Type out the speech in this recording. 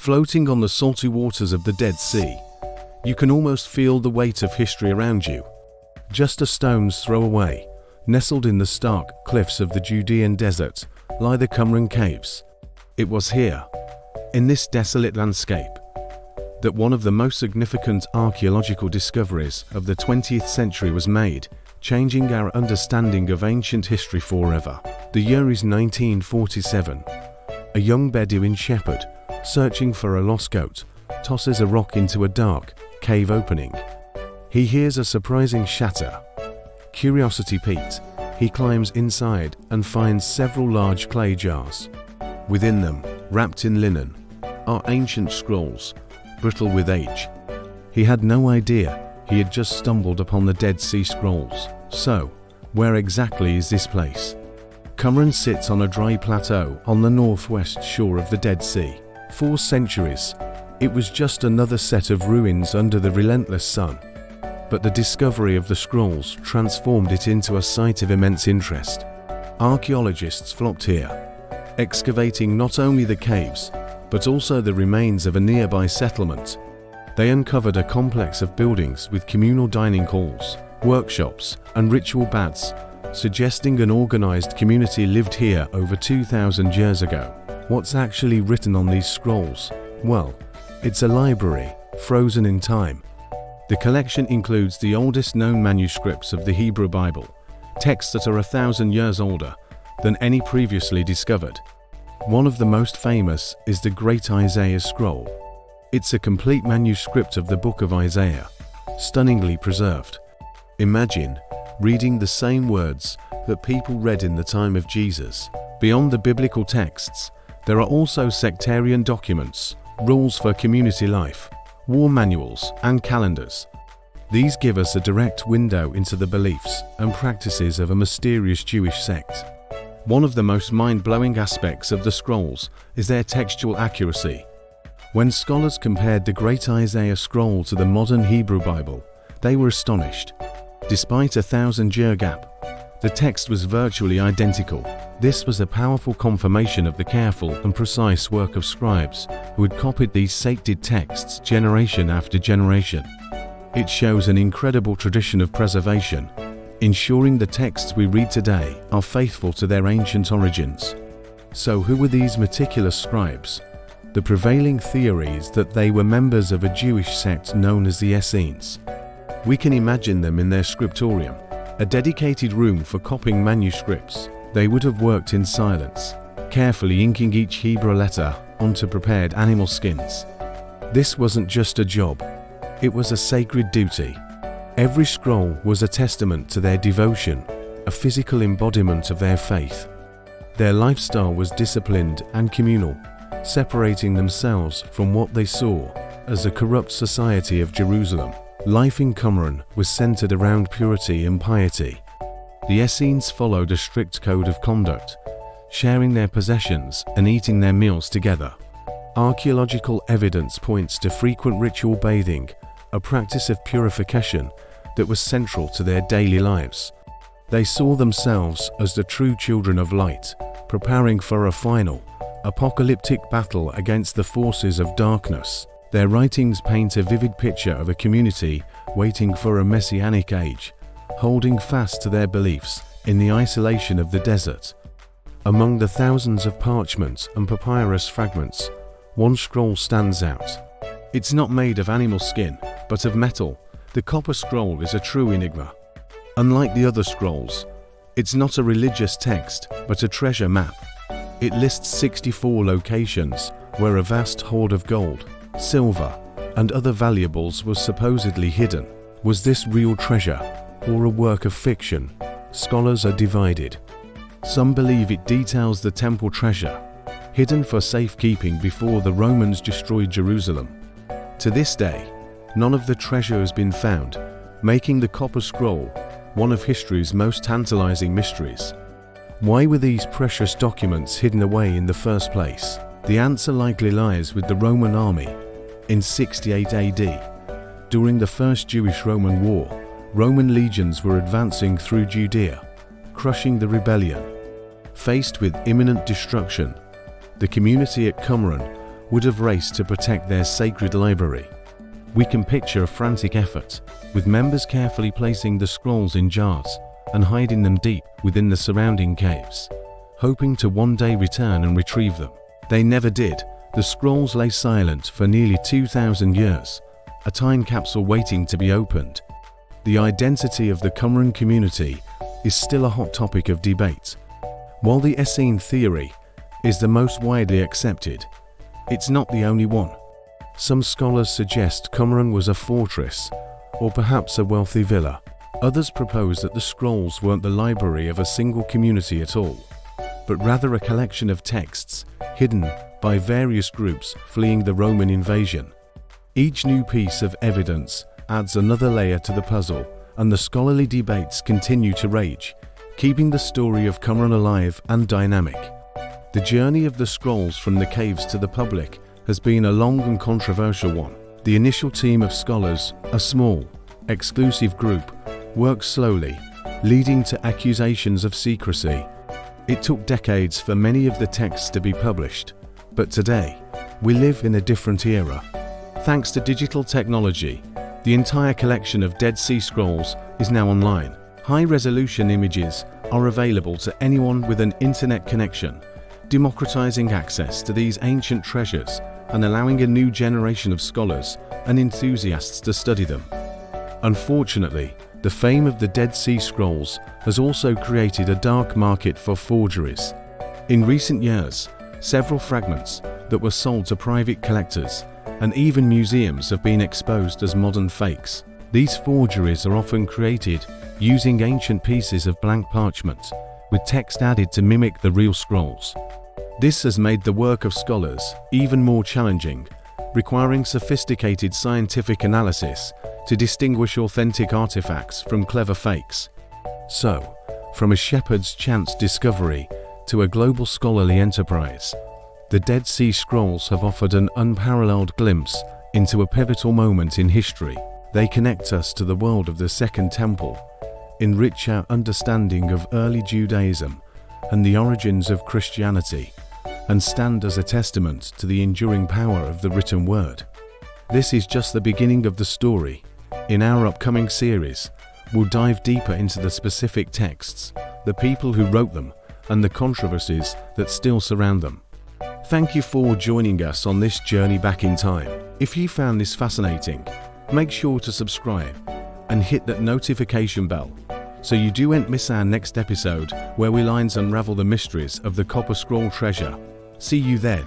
Floating on the salty waters of the Dead Sea, you can almost feel the weight of history around you. Just a stone's throw away, nestled in the stark cliffs of the Judean desert, lie the Qumran caves. It was here, in this desolate landscape, that one of the most significant archaeological discoveries of the 20th century was made, changing our understanding of ancient history forever. The year is 1947. A young Bedouin shepherd, searching for a lost goat, tosses a rock into a dark cave opening. He hears a surprising shatter. Curiosity piqued, he climbs inside and finds several large clay jars. Within them, wrapped in linen, are ancient scrolls, brittle with age. He had no idea he had just stumbled upon the Dead Sea Scrolls. So, where exactly is this place? Qumran sits on a dry plateau on the northwest shore of the Dead Sea. For centuries, it was just another set of ruins under the relentless sun. But the discovery of the scrolls transformed it into a site of immense interest. Archaeologists flocked here, excavating not only the caves, but also the remains of a nearby settlement. They uncovered a complex of buildings with communal dining halls, workshops, and ritual baths, suggesting an organized community lived here over 2,000 years ago. What's actually written on these scrolls? Well, it's a library, frozen in time. The collection includes the oldest known manuscripts of the Hebrew Bible, texts that are 1,000 years older than any previously discovered. One of the most famous is the Great Isaiah Scroll. It's a complete manuscript of the book of Isaiah, stunningly preserved. Imagine reading the same words that people read in the time of Jesus. Beyond the biblical texts, there are also sectarian documents, rules for community life, war manuals, and calendars. These give us a direct window into the beliefs and practices of a mysterious Jewish sect. One of the most mind-blowing aspects of the scrolls is their textual accuracy. When scholars compared the Great Isaiah Scroll to the modern Hebrew Bible, they were astonished. Despite a 1,000-year gap, the text was virtually identical. This was a powerful confirmation of the careful and precise work of scribes who had copied these sacred texts generation after generation. It shows an incredible tradition of preservation, ensuring the texts we read today are faithful to their ancient origins. So who were these meticulous scribes? The prevailing theory is that they were members of a Jewish sect known as the Essenes. We can imagine them in their scriptorium, a dedicated room for copying manuscripts. They would have worked in silence, carefully inking each Hebrew letter onto prepared animal skins. This wasn't just a job, it was a sacred duty. Every scroll was a testament to their devotion, a physical embodiment of their faith. Their lifestyle was disciplined and communal, separating themselves from what they saw as the corrupt society of Jerusalem. Life in Qumran was centered around purity and piety. The Essenes followed a strict code of conduct, sharing their possessions and eating their meals together. Archaeological evidence points to frequent ritual bathing, a practice of purification that was central to their daily lives. They saw themselves as the true children of light, preparing for a final, apocalyptic battle against the forces of darkness. Their writings paint a vivid picture of a community waiting for a messianic age, holding fast to their beliefs in the isolation of the desert. Among the thousands of parchment and papyrus fragments, one scroll stands out. It's not made of animal skin, but of metal. The Copper Scroll is a true enigma. Unlike the other scrolls, it's not a religious text, but a treasure map. It lists 64 locations where a vast hoard of gold, silver, and other valuables was supposedly hidden. Was this real treasure, or a work of fiction? Scholars are divided. Some believe it details the temple treasure, hidden for safekeeping before the Romans destroyed Jerusalem. To this day, none of the treasure has been found, making the Copper Scroll one of history's most tantalizing mysteries. Why were these precious documents hidden away in the first place? The answer likely lies with the Roman army. In 68 AD, during the First Jewish-Roman War, Roman legions were advancing through Judea, crushing the rebellion. Faced with imminent destruction, the community at Qumran would have raced to protect their sacred library. We can picture a frantic effort, with members carefully placing the scrolls in jars and hiding them deep within the surrounding caves, hoping to one day return and retrieve them. They never did. The scrolls lay silent for nearly 2,000 years, a time capsule waiting to be opened. The identity of the Qumran community is still a hot topic of debate. While the Essene theory is the most widely accepted, it's not the only one. Some scholars suggest Qumran was a fortress, or perhaps a wealthy villa. Others propose that the scrolls weren't the library of a single community at all, but rather a collection of texts hidden by various groups fleeing the Roman invasion. Each new piece of evidence adds another layer to the puzzle, and the scholarly debates continue to rage, keeping the story of Qumran alive and dynamic. The journey of the scrolls from the caves to the public has been a long and controversial one. The initial team of scholars, a small, exclusive group, worked slowly, leading to accusations of secrecy. It took decades for many of the texts to be published, but today, we live in a different era. Thanks to digital technology, the entire collection of Dead Sea Scrolls is now online. High-resolution images are available to anyone with an internet connection, democratizing access to these ancient treasures and allowing a new generation of scholars and enthusiasts to study them. Unfortunately, the fame of the Dead Sea Scrolls has also created a dark market for forgeries. In recent years, several fragments that were sold to private collectors and even museums have been exposed as modern fakes. These forgeries are often created using ancient pieces of blank parchment, with text added to mimic the real scrolls. This has made the work of scholars even more challenging, requiring sophisticated scientific analysis to distinguish authentic artifacts from clever fakes. So, from a shepherd's chance discovery to a global scholarly enterprise, the Dead Sea Scrolls have offered an unparalleled glimpse into a pivotal moment in history. They connect us to the world of the Second Temple, enrich our understanding of early Judaism and the origins of Christianity, and stand as a testament to the enduring power of the written word. This is just the beginning of the story. In our upcoming series, we'll dive deeper into the specific texts, the people who wrote them, and the controversies that still surround them. Thank you for joining us on this journey back in time. If you found this fascinating, make sure to subscribe and hit that notification bell so you don't miss our next episode where we'll unravel the mysteries of the Copper Scroll treasure. See you then.